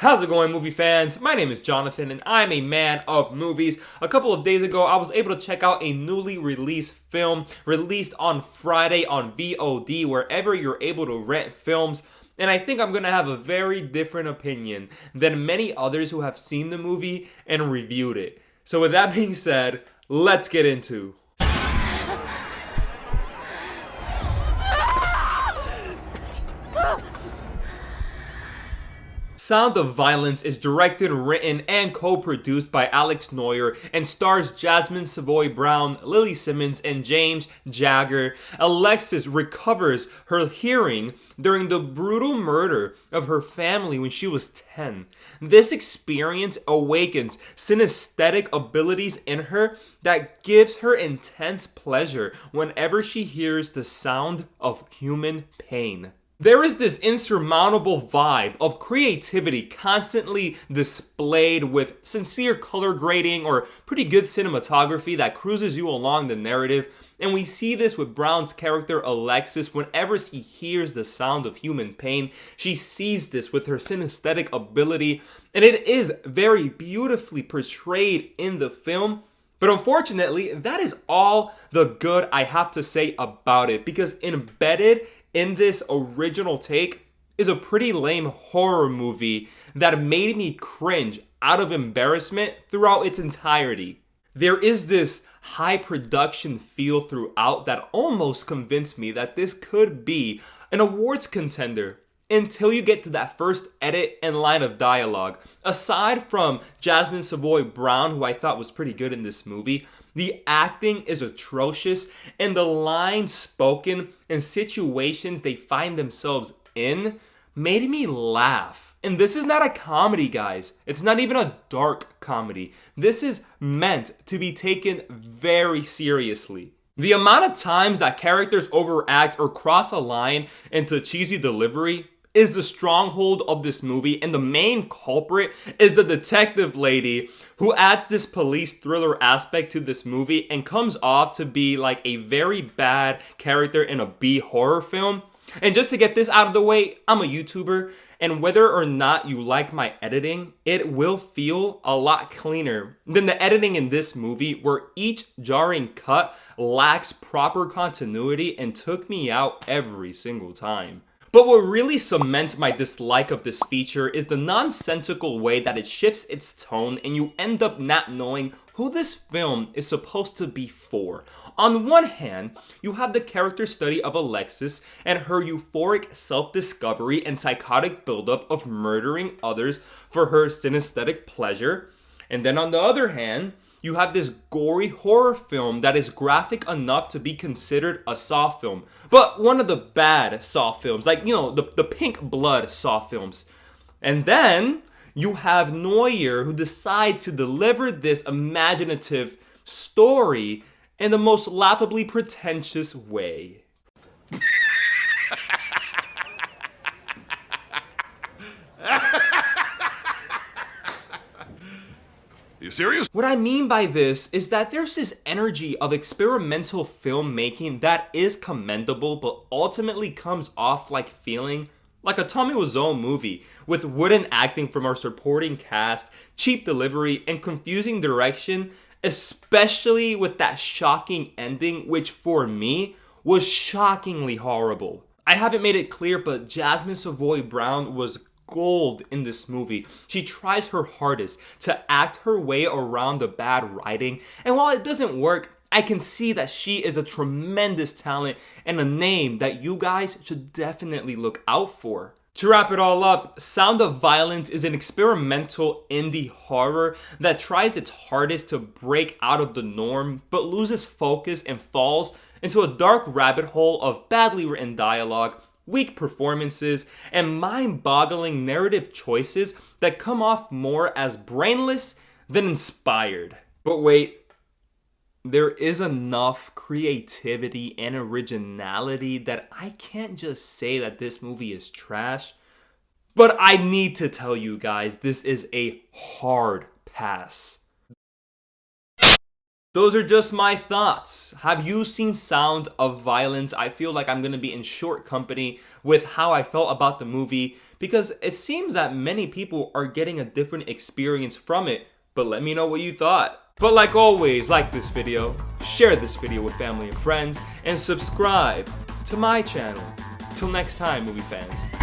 How's it going, movie fans? My name is Jonathan and I'm a man of movies. A couple of days ago, I was able to check out a newly released film released on Friday on VOD, wherever you're able to rent films. And I think I'm going to have a very different opinion than many others who have seen the movie and reviewed it. So with that being said, let's get into Sound of Violence is directed, written, and co-produced by Alex Noyer and stars Jasmin Savoy Brown, Lili Simmons, and James Jagger. Alexis recovers her hearing during the brutal murder of her family when she was 10. This experience awakens synesthetic abilities in her that gives her intense pleasure whenever she hears the sound of human pain. There is this insurmountable vibe of creativity constantly displayed with sincere color grading or pretty good cinematography that cruises you along the narrative. And we see this with Brown's character Alexis. Whenever she hears the sound of human pain, she sees this with her synesthetic ability, and it is very beautifully portrayed in the film. But unfortunately, that is all the good I have to say about it, because embedded in this original take is a pretty lame horror movie that made me cringe out of embarrassment throughout its entirety. There is this high production feel throughout that almost convinced me that this could be an awards contender until you get to that first edit and line of dialogue. Aside from Jasmin Savoy Brown, who I thought was pretty good in this movie, the acting is atrocious, and the lines spoken and situations they find themselves in made me laugh. And this is not a comedy, guys. It's not even a dark comedy. This is meant to be taken very seriously. The amount of times that characters overact or cross a line into cheesy delivery is the stronghold of this movie, and the main culprit is the detective lady who adds this police thriller aspect to this movie and comes off to be like a very bad character in a B horror film. And just to get this out of the way, I'm a YouTuber, and whether or not you like my editing, it will feel a lot cleaner than the editing in this movie, where each jarring cut lacks proper continuity and took me out every single time. But what really cements my dislike of this feature is the nonsensical way that it shifts its tone, and you end up not knowing who this film is supposed to be for. On one hand, you have the character study of Alexis and her euphoric self-discovery and psychotic buildup of murdering others for her synesthetic pleasure. And then on the other hand, you have this gory horror film that is graphic enough to be considered a Saw film, but one of the bad Saw films, like, the pink blood Saw films. And then you have Noyer, who decides to deliver this imaginative story in the most laughably pretentious way. You serious? What I mean by this is that there's this energy of experimental filmmaking that is commendable, but ultimately comes off like feeling like a Tommy Wiseau movie, with wooden acting from our supporting cast, cheap delivery, and confusing direction, especially with that shocking ending, which for me was shockingly horrible. I haven't made it clear, but Jasmin Savoy Brown was gold in this movie. She tries her hardest to act her way around the bad writing, and while it doesn't work, I can see that she is a tremendous talent and a name that you guys should definitely look out for. To wrap it all up, Sound of Violence is an experimental indie horror that tries its hardest to break out of the norm, but loses focus and falls into a dark rabbit hole of badly written dialogue, weak performances, and mind-boggling narrative choices that come off more as brainless than inspired. But wait, there is enough creativity and originality that I can't just say that this movie is trash, but I need to tell you guys, this is a hard pass. Those are just my thoughts. Have you seen Sound of Violence? I feel like I'm gonna be in short company with how I felt about the movie because it seems that many people are getting a different experience from it, but let me know what you thought. But like always, like this video, share this video with family and friends, and subscribe to my channel. Till next time, movie fans.